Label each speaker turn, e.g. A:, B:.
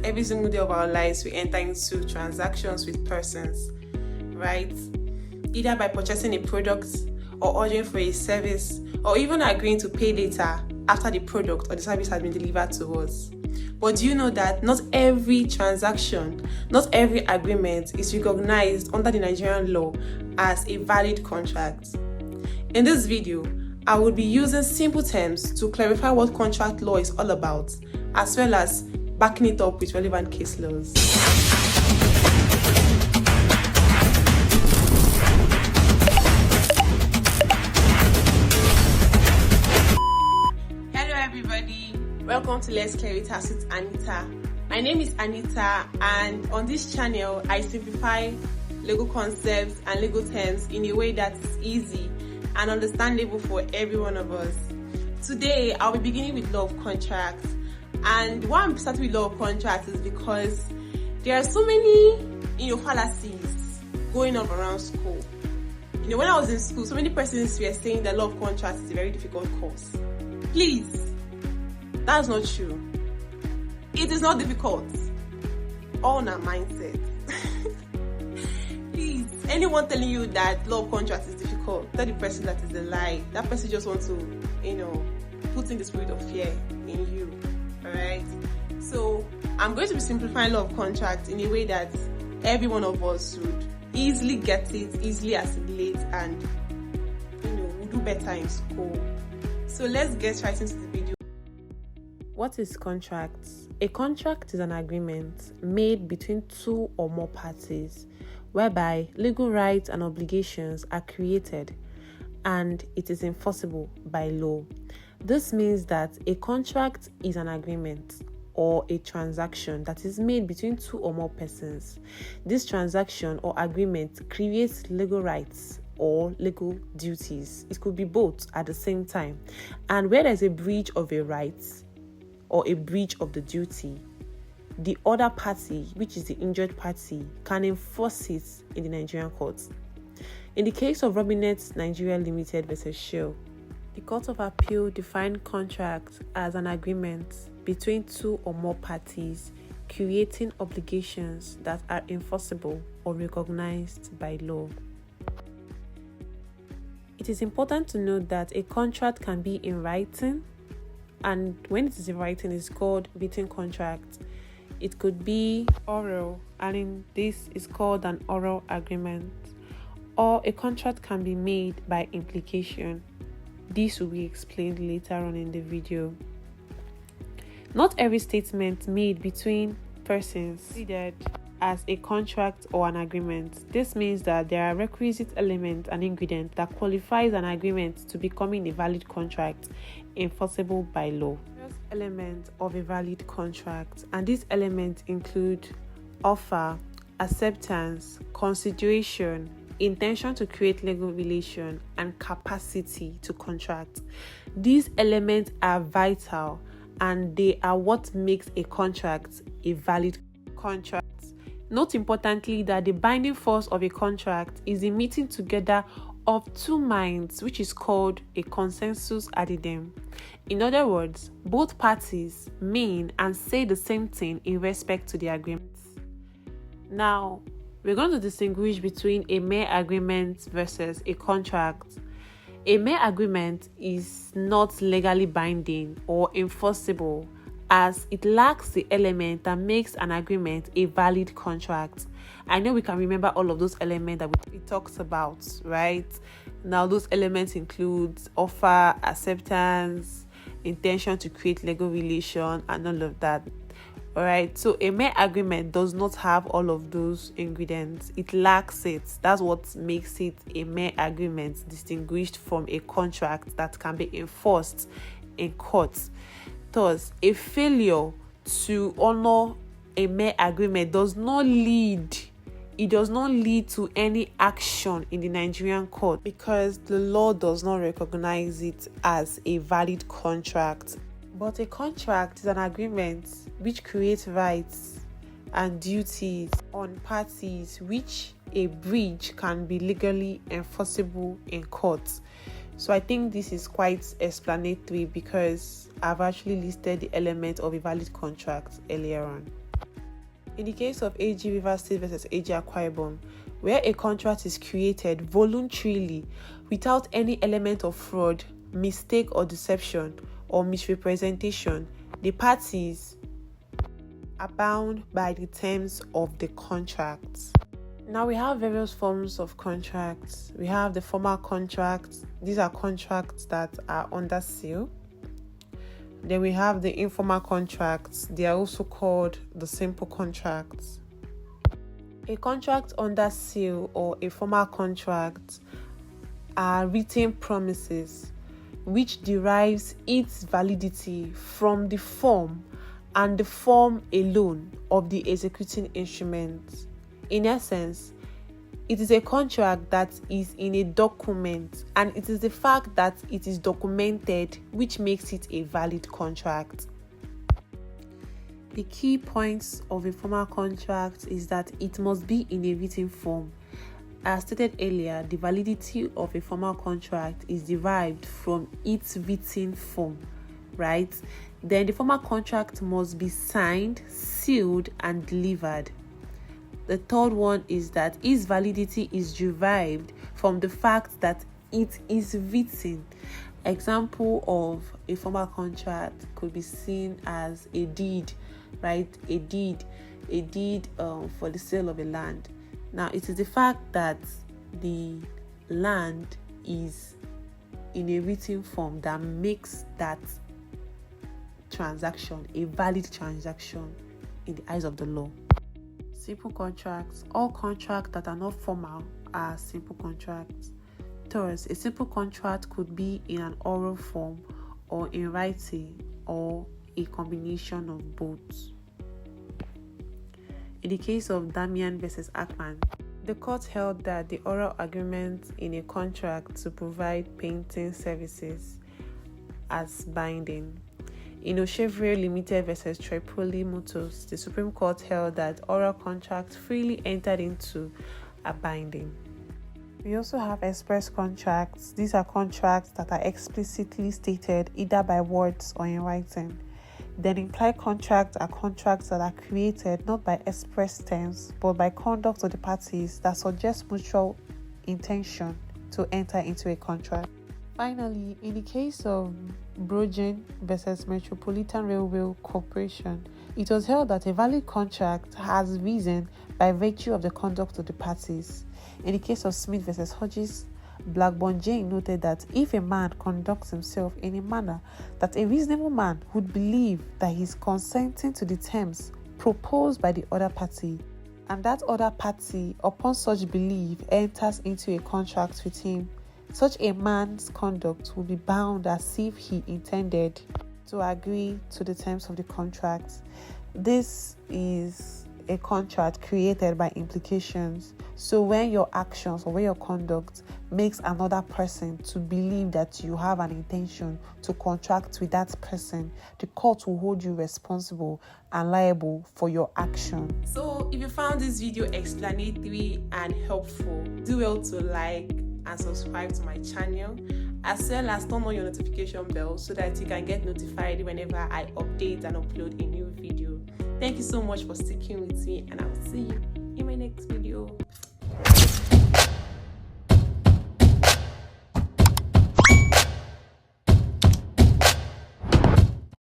A: Every single day of our lives, we enter into transactions with persons, right? Either by purchasing a product or ordering for a service, or even agreeing to pay later after the product or the service has been delivered to us. But do you know that not every transaction, not every agreement is recognized under the Nigerian law as a valid contract? In this video, I will be using simple terms to clarify what contract law is all about, as well as backing it up with relevant case laws. Hello everybody, welcome to Let's Clear It Out with Anita. My name is Anita, and on this channel I simplify legal concepts and legal terms in a way that is easy and understandable for every one of us. Today I'll be beginning with law of contracts, and why I'm starting with law of contracts is because there are so many fallacies going on around school. When I was in school, so many persons were saying that law of contracts is a very difficult course. Please, that's not true. It is not difficult. All in our mindset. Please, anyone telling you that law of contracts is difficult, tell the person that is a lie. That person just wants to, put in the spirit of fear in you. Alright? So, I'm going to be simplifying law of contracts in a way that every one of us would easily get it, easily assimilate, and, will do better in school. So, let's get right into the video. What is contracts? A contract is an agreement made between two or more parties whereby legal rights and obligations are created and it is enforceable by law. This means that a contract is an agreement or a transaction that is made between two or more persons. This transaction or agreement creates legal rights or legal duties. It could be both at the same time. And where there's a breach of a right or a breach of the duty, the other party, which is the injured party, can enforce it in the Nigerian courts. In the case of Robinet Nigeria Limited versus Shell, the Court of Appeal defined contract as an agreement between two or more parties creating obligations that are enforceable or recognized by law. It is important to note that a contract can be in writing, and when it is in writing, it's called written contract. It could be oral, and this is called an oral agreement. Or a contract can be made by implication. This will be explained later on in the video. Not every statement made between persons is considered as a contract or an agreement. This means that there are requisite elements and ingredients that qualifies an agreement to becoming a valid contract enforceable by law. First element of a valid contract, and these elements include offer, acceptance, consideration, intention to create legal relation, and capacity to contract. These elements are vital and they are what makes a contract a valid contract. Note importantly that the binding force of a contract is the meeting together of two minds, which is called a consensus addendum. In other words, both parties mean and say the same thing in respect to the agreement. Now, we're going to distinguish between a mere agreement versus a contract. A mere agreement is not legally binding or enforceable, as it lacks the element that makes an agreement a valid contract. I know we can remember all of those elements that we talked about, right? Now, those elements include offer, acceptance, intention to create legal relation, and all of that. Alright, so a mere agreement does not have all of those ingredients. It lacks it. That's what makes it a mere agreement, distinguished from a contract that can be enforced in courts. Thus, a failure to honor a mere agreement does not lead to any action in the Nigerian court, because the law does not recognize it as a valid contract. But a contract is an agreement which creates rights and duties on parties, which a breach can be legally enforceable in court. So I think this is quite explanatory because I've actually listed the element of a valid contract earlier on. In the case of AG Rivers State versus AG Akwa Ibom, where a contract is created voluntarily without any element of fraud, mistake or deception or misrepresentation, the parties are bound by the terms of the contract. Now we have various forms of contracts. We have the formal contracts. These are contracts that are under seal. Then we have the informal contracts. They are also called the simple contracts. A contract under seal or a formal contract are written promises which derives its validity from the form and the form alone of the executing instrument. In essence, it is a contract that is in a document, and it is the fact that it is documented which makes it a valid contract. The key points of a formal contract is that it must be in a written form. As stated earlier, the validity of a formal contract is derived from its written form, right? Then the formal contract must be signed, sealed, and delivered. The third one is that its validity is derived from the fact that it is written. Example of a formal contract could be seen as a deed, right? A deed for the sale of a land. Now, it is the fact that the land is in a written form that makes that transaction a valid transaction in the eyes of the law. Simple contracts. All contracts that are not formal are simple contracts. Thus, a simple contract could be in an oral form or in writing or a combination of both. In the case of Damian versus Ackman, the court held that the oral agreement in a contract to provide painting services as binding. In Oshevre Limited versus Tripoli Motors, the Supreme Court held that oral contracts freely entered into are binding. We also have express contracts. These are contracts that are explicitly stated either by words or in writing. Then implied contracts are contracts that are created not by express terms but by conduct of the parties that suggest mutual intention to enter into a contract. Finally, in the case of Brogen versus Metropolitan Railway Corporation, it was held that a valid contract has risen by virtue of the conduct of the parties. In the case of Smith versus Hodges, Blackburn Jane noted that if a man conducts himself in a manner that a reasonable man would believe that he is consenting to the terms proposed by the other party, and that other party, upon such belief, enters into a contract with him, such a man's conduct will be bound as if he intended to agree to the terms of the contract. This is a contract created by implications. So when your actions or when your conduct makes another person to believe that you have an intention to contract with that person, the court will hold you responsible and liable for your action. So if you found this video explanatory and helpful, do well to like and subscribe to my channel, as well as turn on your notification bell so that you can get notified whenever I update and upload a new video. Thank you so much for sticking with me, and I will see you in my next video.